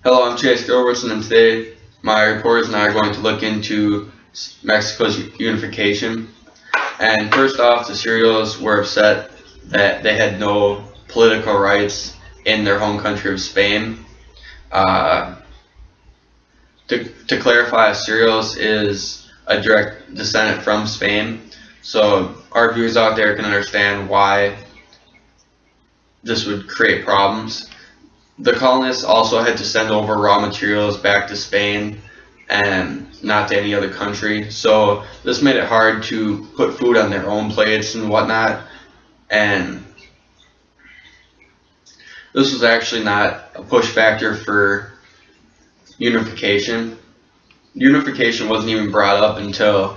Hello, I'm Chase Gilbertson, and today my reporters and I are going to look into Mexico's unification. And first off, the Cereals were upset that they had no political rights in their home country of Spain. Uh, to clarify, Cereals is a direct descendant from Spain, so our viewers out there can understand why this would create problems. The colonists also had to send over raw materials back to Spain and not to any other country. So this made it hard to put food on their own plates and whatnot. And this was actually not a push factor for unification. Unification wasn't even brought up until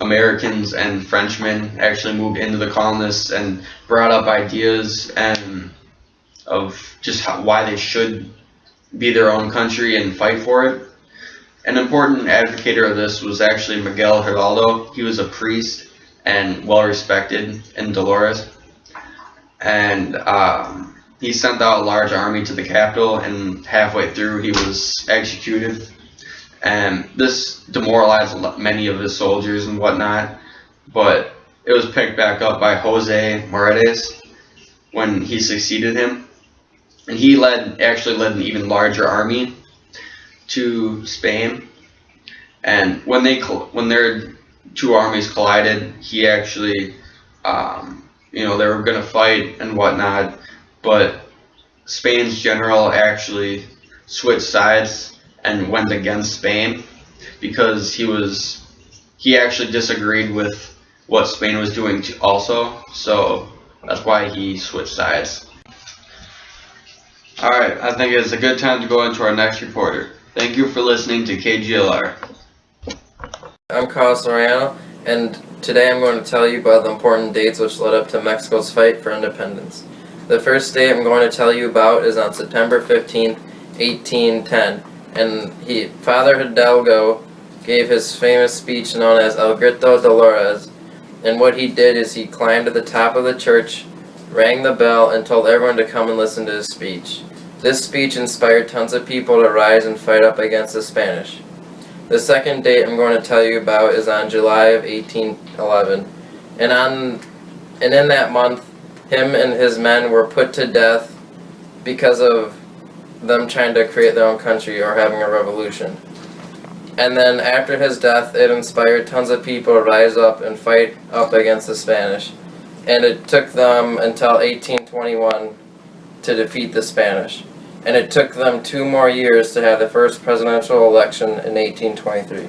Americans and Frenchmen actually moved into the colonists and brought up ideas and of just why they should be their own country and fight for it. An important advocator of this was actually Miguel Hidalgo. He was a priest and well respected in Dolores, and he sent out a large army to the capital, and halfway through he was executed. And this demoralized many of his soldiers and whatnot, but it was picked back up by Jose Moredes when he succeeded him. And he actually led an even larger army to Spain. And when their two armies collided, he actually, they were going to fight and whatnot, but Spain's general actually switched sides and went against Spain because he actually disagreed with what Spain was doing also. So that's why he switched sides. Alright, I think it's a good time to go into our next reporter. Thank you for listening to KGLR. I'm Carlos Loriano, and today I'm going to tell you about the important dates which led up to Mexico's fight for independence. The first date I'm going to tell you about is on September 15th, 1810, and Father Hidalgo gave his famous speech known as El Grito Dolores, and what he did is he climbed to the top of the church, rang the bell, and told everyone to come and listen to his speech. This speech inspired tons of people to rise and fight up against the Spanish. The second date I'm going to tell you about is on July of 1811, and in that month, him and his men were put to death because of them trying to create their own country or having a revolution. And then after his death, it inspired tons of people to rise up and fight up against the Spanish. And it took them until 1821 to defeat the Spanish. And it took them 2 more years to have the first presidential election in 1823.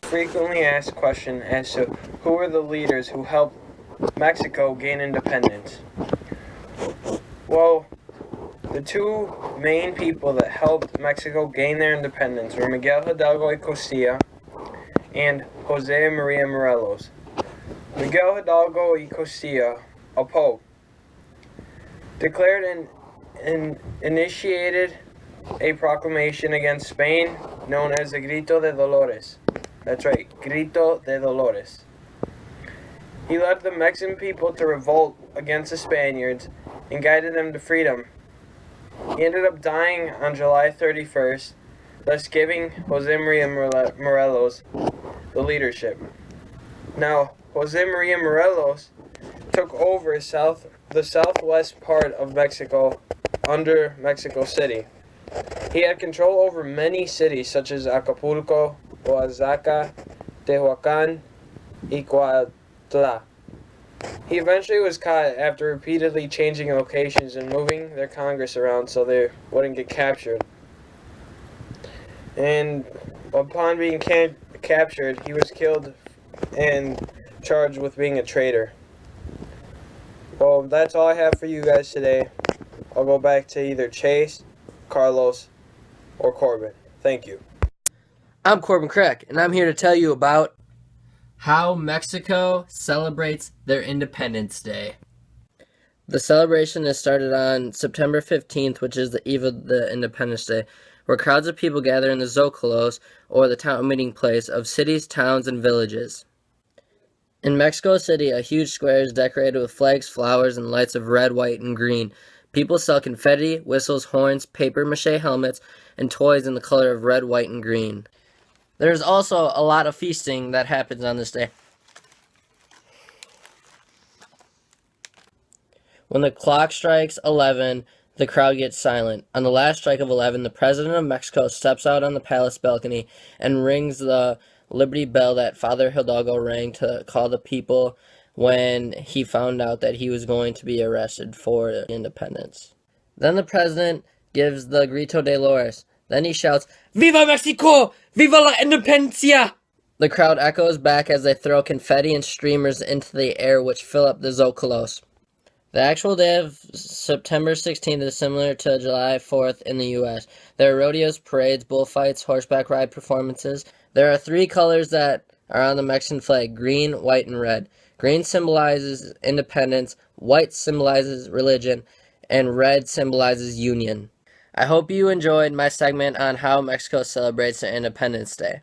Frequently asked question as to who were the leaders who helped Mexico gain independence. Well, the two main people that helped Mexico gain their independence were Miguel Hidalgo y Costilla and Jose Maria Morelos. Miguel Hidalgo y Costilla, a pope, declared and initiated a proclamation against Spain known as the Grito de Dolores. That's right, Grito de Dolores. He led the Mexican people to revolt against the Spaniards and guided them to freedom. He ended up dying on July 31st, thus giving Jose Maria Morelos the leadership. Now, Jose Maria Morelos took over the southwest part of Mexico under Mexico City. He had control over many cities such as Acapulco, Oaxaca, Tehuacan, y Cuautla. He eventually was caught after repeatedly changing locations and moving their Congress around so they wouldn't get captured. And upon being captured, he was killed and charged with being a traitor. Well, that's all I have for you guys today. I'll go back to either Chase, Carlos, or Corbin. Thank you. I'm Corbin Crack, and I'm here to tell you about how Mexico celebrates their Independence Day. The celebration is started on September 15th, which is the eve of the Independence Day, where crowds of people gather in the Zócalos, or the town meeting place, of cities, towns, and villages. In Mexico City, a huge square is decorated with flags, flowers, and lights of red, white, and green, People sell confetti, whistles, horns, papier-mâché helmets, and toys in the color of red, white, and green. There's also a lot of feasting that happens on this day. When the clock strikes 11, the crowd gets silent. On the last strike of 11, the President of Mexico steps out on the palace balcony and rings the Liberty Bell that Father Hidalgo rang to call the people when he found out that he was going to be arrested for independence. Then the President gives the Grito de Dolores. Then he shouts, "Viva Mexico! Viva la Independencia!" The crowd echoes back as they throw confetti and streamers into the air which fill up the Zócalos. The actual day of September 16th is similar to July 4th in the U.S. There are rodeos, parades, bullfights, horseback ride performances. There are 3 colors that are on the Mexican flag: green, white, and red. Green symbolizes independence, white symbolizes religion, and red symbolizes union. I hope you enjoyed my segment on how Mexico celebrates their Independence Day.